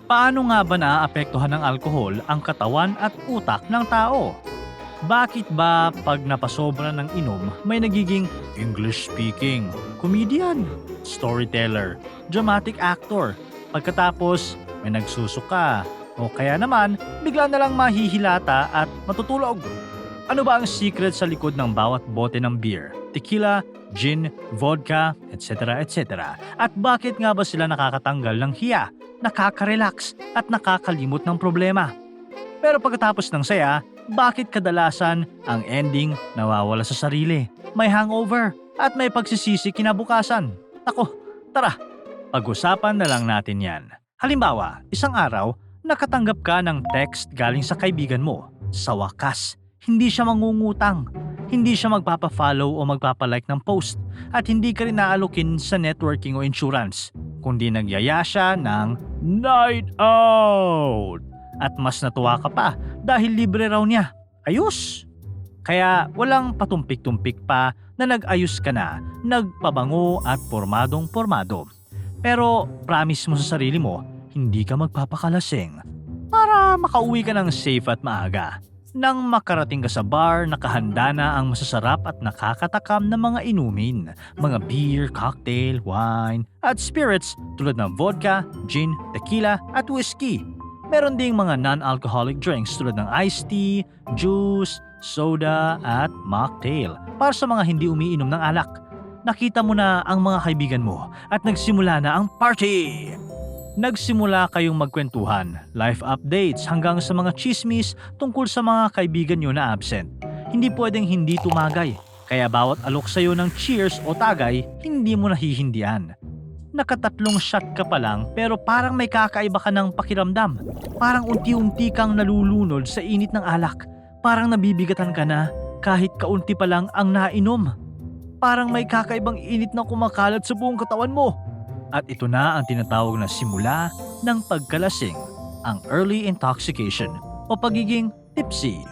Paano nga ba naaapektuhan ng alkohol ang katawan at utak ng tao? Bakit ba pag napasobra ng inom may nagiging English speaking, comedian, storyteller, dramatic actor, pagkatapos may nagsusuka, o kaya naman bigla na lang mahihilata at matutulog? Ano ba ang secret sa likod ng bawat bote ng beer, tequila, gin, vodka, etc. etc. At bakit nga ba sila nakakatanggal ng hiya, nakaka-relax at nakakalimot ng problema? Pero pagkatapos ng saya, bakit kadalasan ang ending nawawala sa sarili, may hangover at may pagsisisi kinabukasan? Ako, tara, pag-usapan na lang natin yan. Halimbawa, isang araw, nakatanggap ka ng text galing sa kaibigan mo. Sa wakas, hindi siya mangungutang, hindi siya magpapa-follow o magpapa-like ng post, at hindi ka rin naalokin sa networking o insurance, kundi nagyaya siya ng night out. At mas natuwa ka pa dahil libre raw niya. Ayos! Kaya walang patumpik-tumpik pa na nag-ayos ka na, nagpabango at pormadong-pormado. Pero promise mo sa sarili mo, hindi ka magpapakalasing para makauwi ka ng safe at maaga. Nang makarating ka sa bar, nakahanda na ang masasarap at nakakatakam na mga inumin, mga beer, cocktail, wine, at spirits tulad ng vodka, gin, tequila, at whiskey. Meron ding mga non-alcoholic drinks tulad ng iced tea, juice, soda, at mocktail para sa mga hindi umiinom ng alak. Nakita mo na ang mga kaibigan mo at nagsimula na ang party! Nagsimula kayong magkwentuhan, life updates hanggang sa mga chismis tungkol sa mga kaibigan nyo na absent. Hindi pwedeng hindi tumagay, kaya bawat alok sa'yo ng cheers o tagay, hindi mo nahihindihan. Nakatatlong shot ka pa lang pero parang may kakaiba ka ng pakiramdam. Parang unti-unti kang nalulunod sa init ng alak. Parang nabibigatan ka na kahit kaunti pa lang ang nainom. Parang may kakaibang init na kumakalat sa buong katawan mo. At ito na ang tinatawag na simula ng pagkalasing, ang early intoxication o pagiging tipsy.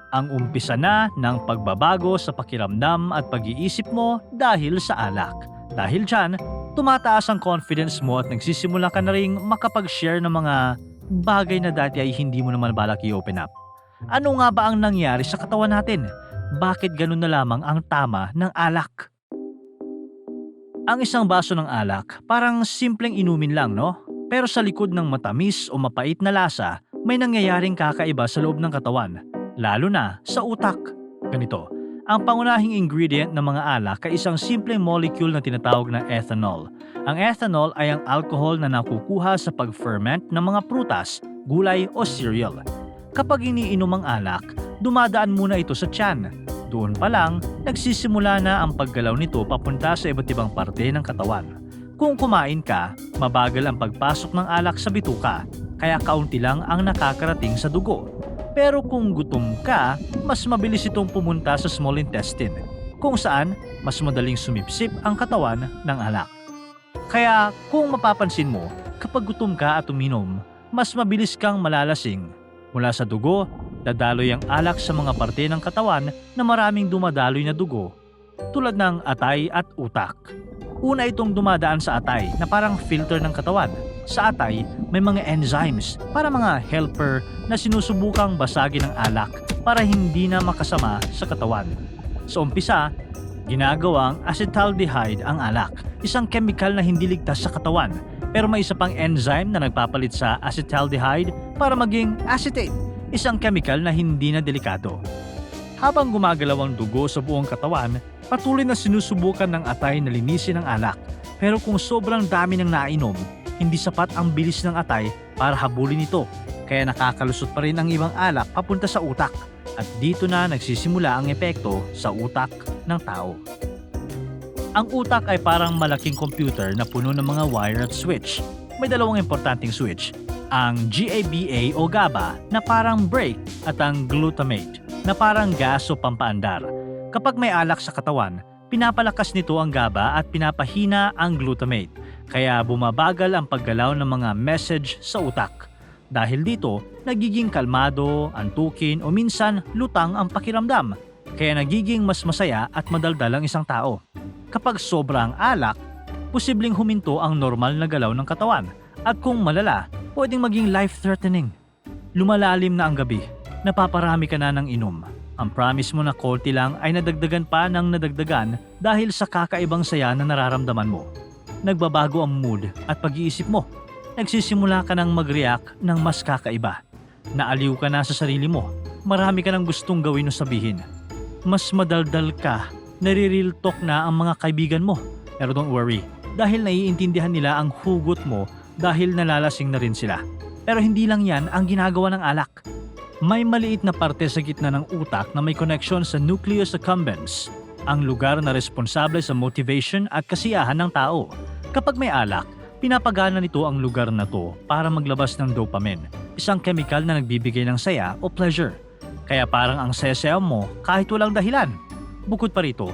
Ang umpisa na ng pagbabago sa pakiramdam at pag-iisip mo dahil sa alak. Dahil dyan, tumataas ang confidence mo at nagsisimula ka na ring makapag-share ng mga bagay na dati ay hindi mo naman balak i-open up. Ano nga ba ang nangyari sa katawan natin? Bakit ganun na lamang ang tama ng alak? Ang isang baso ng alak, parang simpleng inumin lang, no? Pero sa likod ng matamis o mapait na lasa, may nangyayaring kakaiba sa loob ng katawan, lalo na sa utak. Ganito, ang pangunahing ingredient ng mga alak ay isang simpleng molecule na tinatawag na ethanol. Ang ethanol ay ang alcohol na nakukuha sa pag-ferment ng mga prutas, gulay o cereal. Kapag iniinom ang alak, dumadaan muna ito sa tiyan. Doon pa lang, nagsisimula na ang paggalaw nito papunta sa iba't ibang parte ng katawan. Kung kumain ka, mabagal ang pagpasok ng alak sa bituka, kaya kaunti lang ang nakakarating sa dugo. Pero kung gutom ka, mas mabilis itong pumunta sa small intestine, kung saan mas madaling sumipsip ang katawan ng alak. Kaya kung mapapansin mo, kapag gutom ka at uminom, mas mabilis kang malalasing. Mula sa dugo, dadaloy ang alak sa mga parte ng katawan na maraming dumadaloy na dugo, tulad ng atay at utak. Una itong dumadaan sa atay na parang filter ng katawan. Sa atay, may mga enzymes para mga helper na sinusubukang basagin ang alak para hindi na makasama sa katawan. Sa umpisa, ginagawang acetaldehyde ang alak, isang chemical na hindi ligtas sa katawan. Pero may isa pang enzyme na nagpapalit sa acetaldehyde para maging acetate, isang chemical na hindi na delikado. Habang gumagalaw ang dugo sa buong katawan, patuloy na sinusubukan ng atay na linisin ang alak. Pero kung sobrang dami ng nainom, hindi sapat ang bilis ng atay para habulin ito. Kaya nakakalusot pa rin ang ibang alak papunta sa utak. At dito na nagsisimula ang epekto sa utak ng tao. Ang utak ay parang malaking computer na puno ng mga wire at switch. May dalawang importanteng switch, ang GABA o GABA na parang brake at ang glutamate na parang gas o pampaandar. Kapag may alak sa katawan, pinapalakas nito ang GABA at pinapahina ang glutamate, kaya bumabagal ang paggalaw ng mga message sa utak. Dahil dito, nagiging kalmado, antukin o minsan lutang ang pakiramdam, kaya nagiging mas masaya at madaldal ang isang tao. Kapag sobrang alak, posibleng huminto ang normal na galaw ng katawan at kung malala, pwedeng maging life-threatening. Lumalalim na ang gabi, napaparami ka na ng inom. Ang promise mo na konti lang ay nadagdagan pa ng nadagdagan dahil sa kakaibang saya na nararamdaman mo. Nagbabago ang mood at pag-iisip mo. Nagsisimula ka ng mag-react ng mas kakaiba. Naaliw ka na sa sarili mo. Marami ka ng gustong gawin o sabihin. Mas madaldal ka. Nare-real talk na ang mga kaibigan mo. Pero don't worry, dahil naiintindihan nila ang hugot mo dahil nalalasing na rin sila. Pero hindi lang yan ang ginagawa ng alak. May maliit na parte sa gitna ng utak na may connection sa nucleus accumbens, ang lugar na responsable sa motivation at kasiyahan ng tao. Kapag may alak, pinapagana nito ang lugar na to para maglabas ng dopamine, isang chemical na nagbibigay ng saya o pleasure. Kaya parang ang saya-saya mo kahit walang dahilan. Bukod pa rito,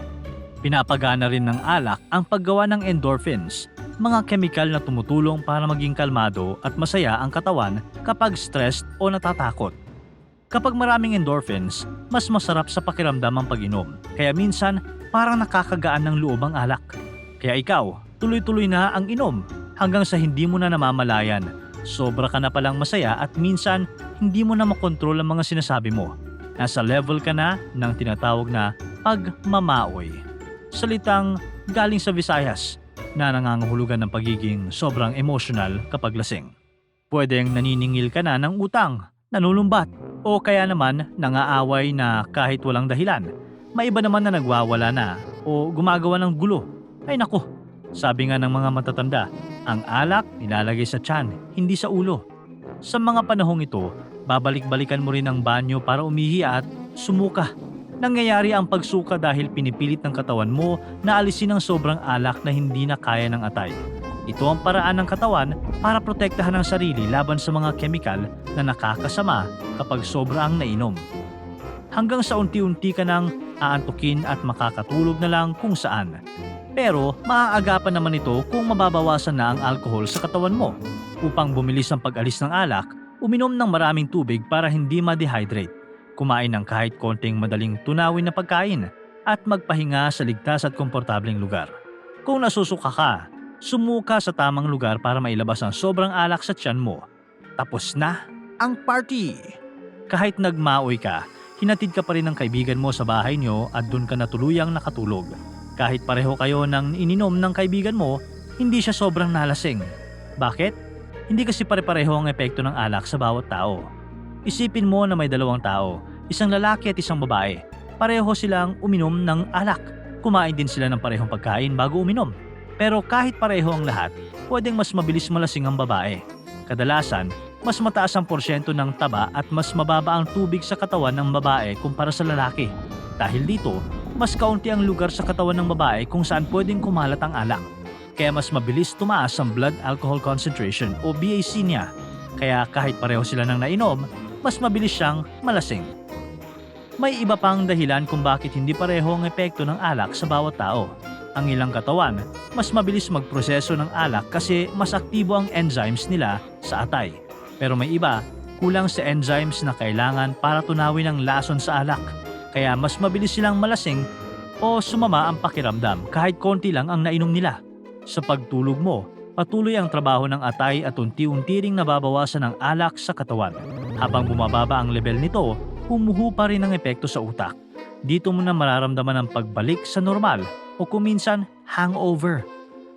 pinapagana rin ng alak ang paggawa ng endorphins, mga chemical na tumutulong para maging kalmado at masaya ang katawan kapag stressed o natatakot. Kapag maraming endorphins, mas masarap sa pakiramdam ang pag-inom. Kaya minsan, parang nakakagaan ng loob ang alak. Kaya ikaw, tuloy-tuloy na ang inom hanggang sa hindi mo na namamalayan. Sobra ka na palang masaya at minsan, hindi mo na makontrol ang mga sinasabi mo. Nasa level ka na ng tinatawag na pagmamaoy. Salitang galing sa Visayas na nangangahulugan ng pagiging sobrang emotional kapag lasing. Pwedeng naniningil ka na ng utang, nanulumbat, o kaya naman nangaaway na kahit walang dahilan. May iba naman na nagwawala na o gumagawa ng gulo. Ay nako, sabi nga ng mga matatanda, ang alak nilalagay sa tiyan, hindi sa ulo. Sa mga panahong ito, babalik-balikan mo rin ang banyo para umihi at sumuka. Nangyayari ang pagsuka dahil pinipilit ng katawan mo na alisin ang sobrang alak na hindi na kaya ng atay. Ito ang paraan ng katawan para protektahan ang sarili laban sa mga kemikal na nakakasama kapag sobra ang nainom. Hanggang sa unti-unti ka nang aantukin at makakatulog na lang kung saan. Pero maaagapan naman ito kung mababawasan na ang alkohol sa katawan mo. Upang bumilis ang pag-alis ng alak, uminom ng maraming tubig para hindi ma-dehydrate. Kumain ng kahit konting madaling tunawin na pagkain at magpahinga sa ligtas at komportableng lugar. Kung nasusuka ka, sumuka sa tamang lugar para mailabas ang sobrang alak sa tiyan mo. Tapos na ang party! Kahit nagmaoy ka, hinatid ka pa rin ng kaibigan mo sa bahay nyo at dun ka na tuluyang nakatulog. Kahit pareho kayo ng ininom ng kaibigan mo, hindi siya sobrang nalasing. Bakit? Hindi kasi pare-pareho ang epekto ng alak sa bawat tao. Isipin mo na may dalawang tao, isang lalaki at isang babae. Pareho silang uminom ng alak. Kumain din sila ng parehong pagkain bago uminom. Pero kahit pareho ang lahat, pwedeng mas mabilis malasing ang babae. Kadalasan, mas mataas ang porsyento ng taba at mas mababa ang tubig sa katawan ng babae kumpara sa lalaki. Dahil dito, mas kaunti ang lugar sa katawan ng babae kung saan pwedeng kumalat ang alak. Kaya mas mabilis tumaas ang blood alcohol concentration o BAC niya. Kaya kahit pareho sila ng nainom, mas mabilis siyang malasing. May iba pang dahilan kung bakit hindi pareho ang epekto ng alak sa bawat tao. Ang ilang katawan, mas mabilis magproseso ng alak kasi mas aktibo ang enzymes nila sa atay. Pero may iba, kulang sa enzymes na kailangan para tunawin ang lason sa alak. Kaya mas mabilis silang malasing o sumama ang pakiramdam kahit konti lang ang nainom nila. Sa pagtulog mo, patuloy ang trabaho ng atay at unti-unti ring nababawasan ang alak sa katawan. Habang bumababa ang level nito, humuhu pa rin ang epekto sa utak. Dito mo na mararamdaman ang pagbalik sa normal o kung minsan hangover.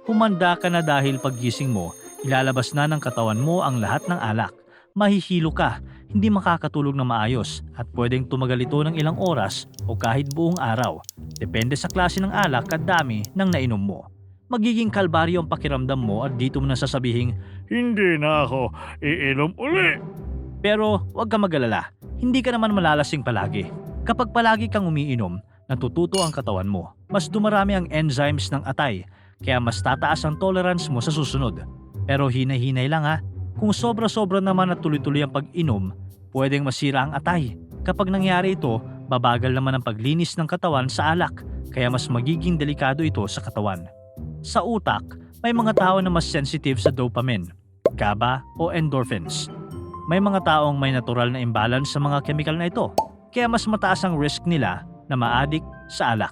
Humanda ka na dahil paggising mo, ilalabas na ng katawan mo ang lahat ng alak. Mahihilo ka, hindi makakatulog na maayos at pwedeng tumagal ito ng ilang oras o kahit buong araw. Depende sa klase ng alak at dami ng nainom mo. Magiging kalbaryo ang pakiramdam mo at dito mo na sasabihing, hindi na ako iinom uli. Pero huwag ka mag-alala, hindi ka naman malalasing palagi. Kapag palagi kang umiinom, natututo ang katawan mo. Mas dumarami ang enzymes ng atay, kaya mas tataas ang tolerance mo sa susunod. Pero hinay-hinay lang ha, kung sobra-sobra naman at tuloy-tuloy ang pag-inom, pwedeng masira ang atay. Kapag nangyari ito, babagal naman ang paglinis ng katawan sa alak, kaya mas magiging delikado ito sa katawan. Sa utak, may mga tao na mas sensitive sa dopamine, GABA o endorphins. May mga taong may natural na imbalance sa mga chemical na ito, kaya mas mataas ang risk nila na ma-addict sa alak.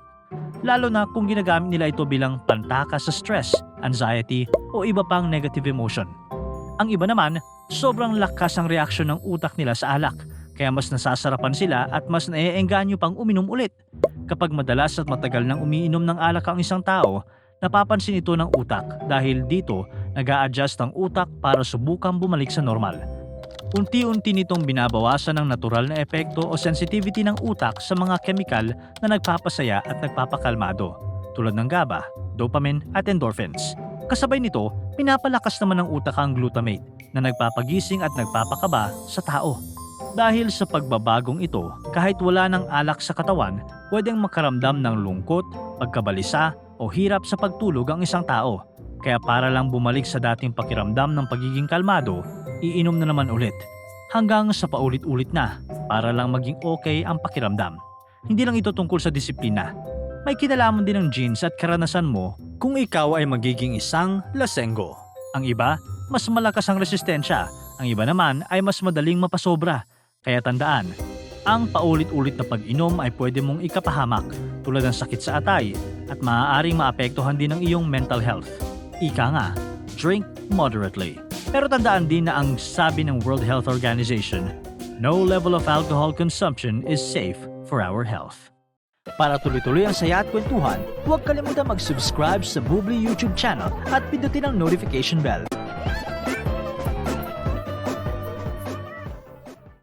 Lalo na kung ginagamit nila ito bilang pantaka sa stress, anxiety o iba pang negative emotion. Ang iba naman, Sobrang lakas ang reaksyon ng utak nila sa alak, kaya mas nasasarapan sila at mas naiengganyo pang uminom ulit. Kapag madalas at matagal nang umiinom ng alak ang isang tao, napapansin ito ng utak dahil dito nag-a-adjust ang utak para subukang bumalik sa normal. Unti-unti nitong binabawasan ang natural na epekto o sensitivity ng utak sa mga kemikal na nagpapasaya at nagpapakalmado, tulad ng GABA, dopamine at endorphins. Kasabay nito, pinapalakas naman ng utak ang glutamate na nagpapagising at nagpapakaba sa tao. Dahil sa pagbabagong ito, kahit wala ng alak sa katawan, pwedeng makaramdam ng lungkot, pagkabalisa o hirap sa pagtulog ang isang tao. Kaya para lang bumalik sa dating pakiramdam ng pagiging kalmado, iinom na naman ulit. Hanggang sa paulit-ulit na para lang maging okay ang pakiramdam. Hindi lang ito tungkol sa disiplina. May kinalaman din ng genes at karanasan mo kung ikaw ay magiging isang lasenggo. Ang iba, mas malakas ang resistensya. Ang iba naman ay mas madaling mapasobra. Kaya tandaan, ang paulit-ulit na pag-inom ay pwede mong ikapahamak tulad ng sakit sa atay at maaaring maapektuhan din ang iyong mental health. Ika nga, drink moderately. Pero tandaan din na ang sabi ng World Health Organization, no level of alcohol consumption is safe for our health. Para tuloy-tuloy ang saya at kwentuhan, huwag kalimutan mag-subscribe sa Bubbly YouTube channel at pindutin ang notification bell